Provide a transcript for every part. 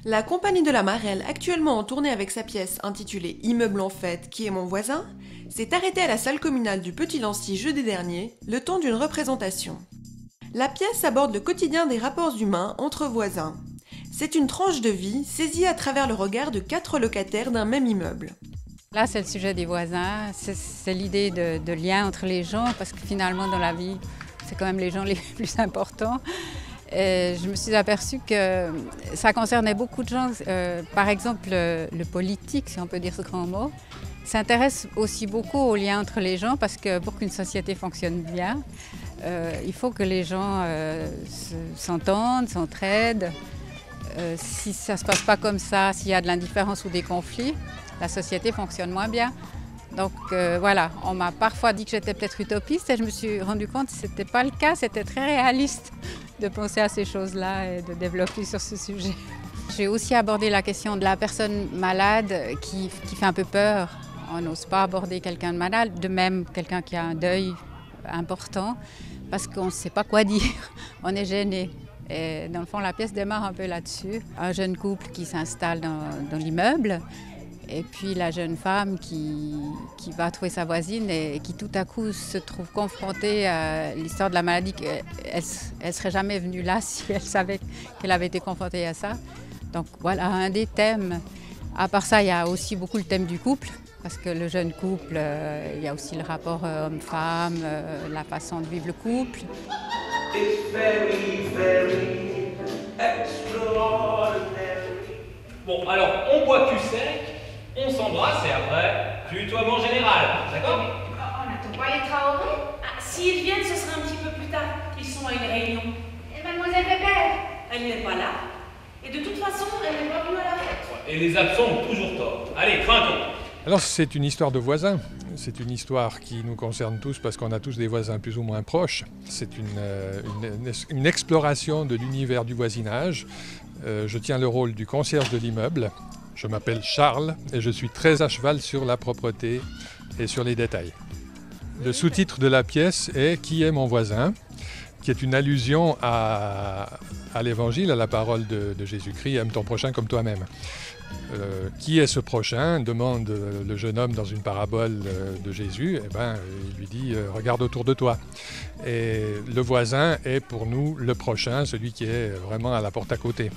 La Compagnie de la Marelle, actuellement en tournée avec sa pièce intitulée Immeuble en fête, qui est mon voisin, s'est arrêtée à la salle communale du Petit-Lancy jeudi dernier, le temps d'une représentation. La pièce aborde le quotidien des rapports humains entre voisins. C'est une tranche de vie saisie à travers le regard de 4 locataires d'un même immeuble. Là, c'est le sujet des voisins, c'est l'idée de lien entre les gens, parce que finalement, dans la vie, c'est quand même les gens les plus importants. Et je me suis aperçue que ça concernait beaucoup de gens. Par exemple, le politique, si on peut dire ce grand mot, s'intéresse aussi beaucoup aux liens entre les gens, parce que pour qu'une société fonctionne bien, il faut que les gens s'entendent, s'entraident. Si ça ne se passe pas comme ça, s'il y a de l'indifférence ou des conflits, la société fonctionne moins bien. Donc voilà, on m'a parfois dit que j'étais peut-être utopiste et je me suis rendu compte que ce n'était pas le cas, c'était très réaliste de penser à ces choses-là et de développer sur ce sujet. J'ai aussi abordé la question de la personne malade qui fait un peu peur. On n'ose pas aborder quelqu'un de malade, de même quelqu'un qui a un deuil important, parce qu'on ne sait pas quoi dire, on est gêné. Et dans le fond, la pièce démarre un peu là-dessus. Un jeune couple qui s'installe dans l'immeuble, et puis la jeune femme qui va trouver sa voisine et qui tout à coup se trouve confrontée à l'histoire de la maladie. Elle ne serait jamais venue là si elle savait qu'elle avait été confrontée à ça. Donc voilà un des thèmes. À part ça, il y a aussi beaucoup le thème du couple, parce que le jeune couple, il y a aussi le rapport homme-femme, la façon de vivre le couple. It's very, very extraordinary. Bon, alors, on boit cul sec, on s'embrasse et après, tutoiement général, d'accord? On n'attend pas les Traoré? S'ils viennent, ce sera un petit peu plus tard. Ils sont à une réunion. Et mademoiselle Weber? Elle n'est pas là. Et de toute façon, elle n'est pas venue à la fête. Et les absents ont toujours tort. Allez, trinquons. Alors c'est une histoire de voisins, c'est une histoire qui nous concerne tous parce qu'on a tous des voisins plus ou moins proches. C'est une exploration de l'univers du voisinage. Je tiens le rôle du concierge de l'immeuble. Je m'appelle Charles et je suis très à cheval sur la propreté et sur les détails. Le sous-titre de la pièce est « Qui est mon voisin ?», qui est une allusion à l'évangile, à la parole de Jésus-Christ « Aime ton prochain comme toi-même ». Qui est ce prochain ? Demande le jeune homme dans une parabole de Jésus. Eh ben, il lui dit regarde autour de toi. Et le voisin est pour nous le prochain, celui qui est vraiment à la porte à côté.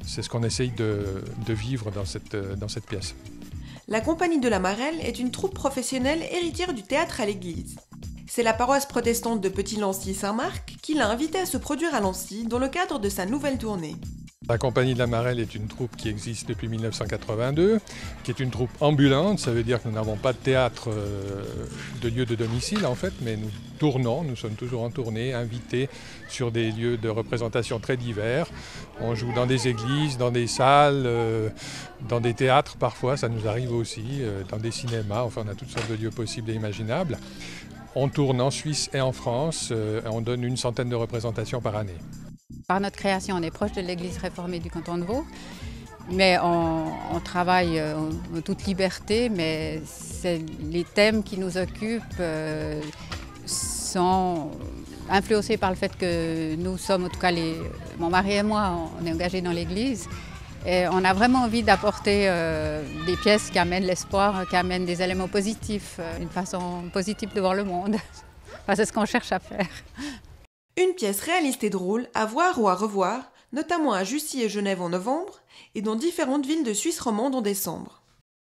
C'est ce qu'on essaye de vivre dans cette pièce. La Compagnie de la Marelle est une troupe professionnelle héritière du théâtre à l'église. C'est la paroisse protestante de Petit-Lancy-Saint-Marc qui l'a invité à se produire à Lancy dans le cadre de sa nouvelle tournée. La Compagnie de la Marelle est une troupe qui existe depuis 1982, qui est une troupe ambulante. Ça veut dire que nous n'avons pas de théâtre de lieu de domicile en fait, mais nous tournons, nous sommes toujours en tournée, invités sur des lieux de représentation très divers. On joue dans des églises, dans des salles, dans des théâtres parfois, ça nous arrive aussi, dans des cinémas, enfin on a toutes sortes de lieux possibles et imaginables. On tourne en Suisse et en France, on donne une centaine de représentations par année. Par notre création, on est proche de l'église réformée du canton de Vaud, mais on travaille en toute liberté, mais les thèmes qui nous occupent sont influencés par le fait que nous sommes, en tout cas mon mari et moi, on est engagés dans l'église. Et on a vraiment envie d'apporter des pièces qui amènent l'espoir, qui amènent des éléments positifs, une façon positive de voir le monde. Enfin, c'est ce qu'on cherche à faire. Une pièce réaliste et drôle à voir ou à revoir, notamment à Jussy et Genève en novembre, et dans différentes villes de Suisse romande en décembre.